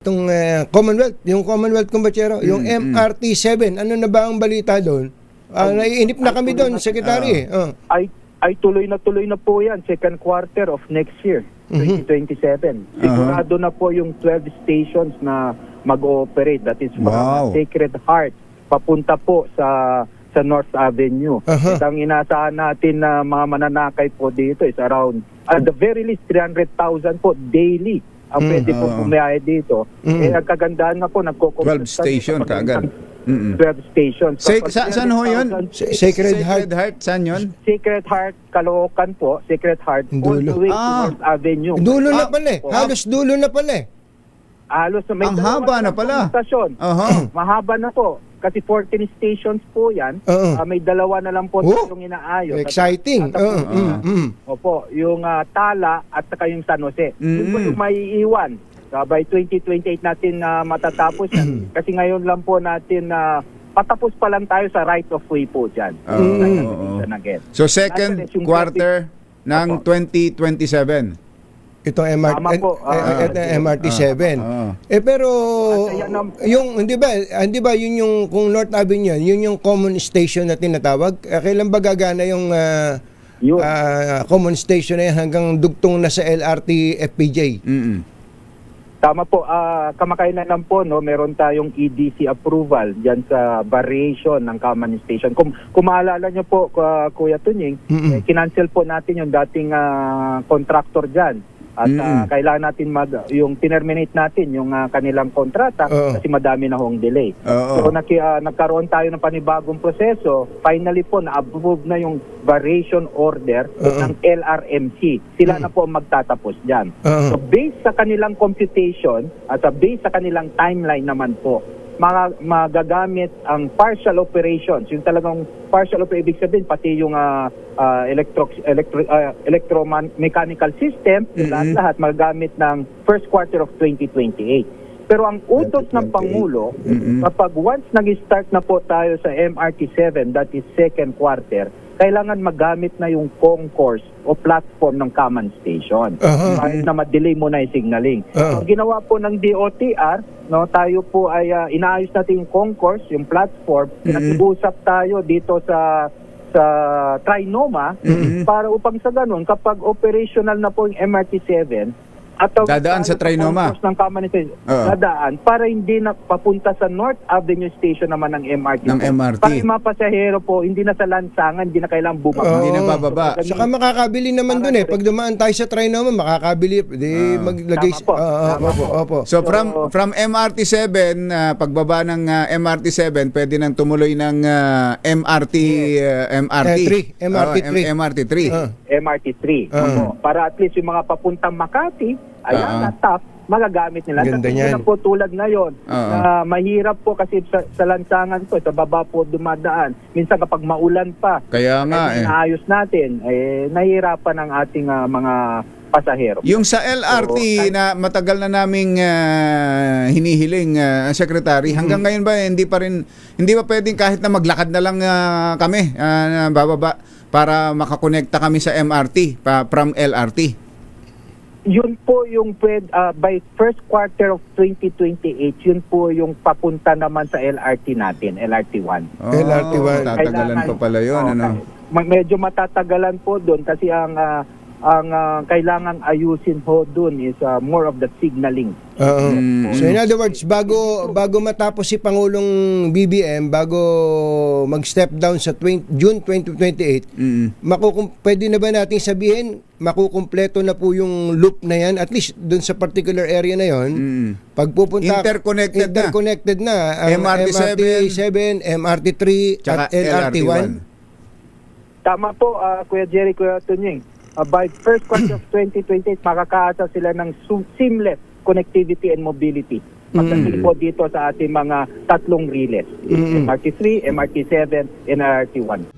Itong Commonwealth, yung Commonwealth Kumbachero, yung MRT-7, ano na ba ang balita doon? Naiinip na kami doon, Secretary. Ay tuloy na po yan, second quarter of next year, 2027. Sigurado na po yung 12 stations na mag-ooperate. That is from Sacred Heart, papunta po sa North Avenue. At ang inasahan natin na mga mananakay po dito is around, at the very least, 300,000 po daily ang pwede po bumiyahe dito. Ang kagandahan nga po, 12 station kaagad. 12 stations. Saan ho yun? Sacred Heart. Saan yun? Sacred Heart, Caloocan po. Sacred Heart, all the way to North Avenue. Dulo na pala eh. Halos dulo na pala eh. Halos na may ang haba na pala. Stasyon. Mahaba na po. Kasi 14 stations po yan. May dalawa na lang po yung inaayos. Exciting. Opo, yung Tala at saka yung San Jose. Yun po yung maiiwan. By 2028 natin matatapos yan. Kasi ngayon lang po natin patapos pa lang tayo sa right of way po dyan. So second quarter ng 2027. Ito MRT-7. Pero yung hindi ba yun yung kung North Avenue yun yung common station na tinatawag? Kailan ba gagana yung common station na yan hanggang dugtong na sa LRT FPJ? Tama po, kamakailan lang po, no, meron tayong EDC approval diyan sa variation ng common station. Kung maalala nyo po, Kuya Tunying, kinancel po natin yung dating contractor diyan. At kailangan natin yung tinerminate natin yung kanilang kontrata kasi madami na hong delay. So nagkaroon tayo ng panibagong proseso. Finally po na-approve na yung variation order ng LRMC. Sila na po ang magtatapos diyan. So based sa kanilang computation at based sa kanilang timeline naman po, magagamit ang partial operations. Yung talagang partial operation, ibig sabihin pati yung electromechanical system, lahat magagamit ng first quarter of 2028. Pero ang utos ng Pangulo, kapag once nag-start na po tayo sa MRT-7, that is second quarter, kailangan magamit na yung concourse o platform ng common station. Kahit na ma-delay mo na yung signaling. Ang ginawa po ng DOTR, no, tayo po ay inaayos natin yung concourse, yung platform, nag-usap tayo dito sa Trinoma para upang sa ganun, kapag operational na po yung MRT-7, at dadaan sa Trinoma ng common station, dadaan para hindi na papunta sa North Avenue Station naman ng MRT. Para yung mga pasahero po, hindi na sa lansangan, hindi na kailangang bumaba. Hindi na bababa. Saka makakabili naman doon eh. Pag dumaan tayo sa Trinoma, makakabili. Maglagay. Opo. So from MRT-7, pagbaba ng MRT-7, pwede nang tumuloy ng MRT-3. MRT-3. Para at least yung mga papuntang Makati, ayan, top, magagamit nila. Ganda Kasi yan. na po tulad ngayon, mahirap po kasi sa lansangan po, sa baba po dumadaan. Minsan kapag maulan pa, kaya nga inaayos natin, nahihirapan ang ating mga pasahero. Yung sa LRT na matagal na naming hinihiling, Secretary, hanggang ngayon ba hindi ba pwedeng kahit na maglakad na lang kami bababa para makakonekta kami sa MRT from LRT? Yun po yung by first quarter of 2028, yun po yung papunta naman sa LRT natin, LRT1. LRT1. Tatagalan pa pala yun. Medyo matatagalan po doon kasi ang kailangang ayusin ho doon is more of the signaling. So in other words, bago matapos si Pangulong BBM, bago mag-step down sa June 2028, pwede na ba nating sabihin, makukumpleto na po yung loop na yan, at least doon sa particular area na yon, pag pupunta, interconnected na ang MRT-7, MRT-3, at LRT-1. Tama po, Kuya Jerry, Kuya Tunying. By first quarter of 2028, makakaasa sila ng seamless connectivity and mobility. Pagdating po dito sa ating mga tatlong relays, MRT-3, MRT-7, and LRT-1.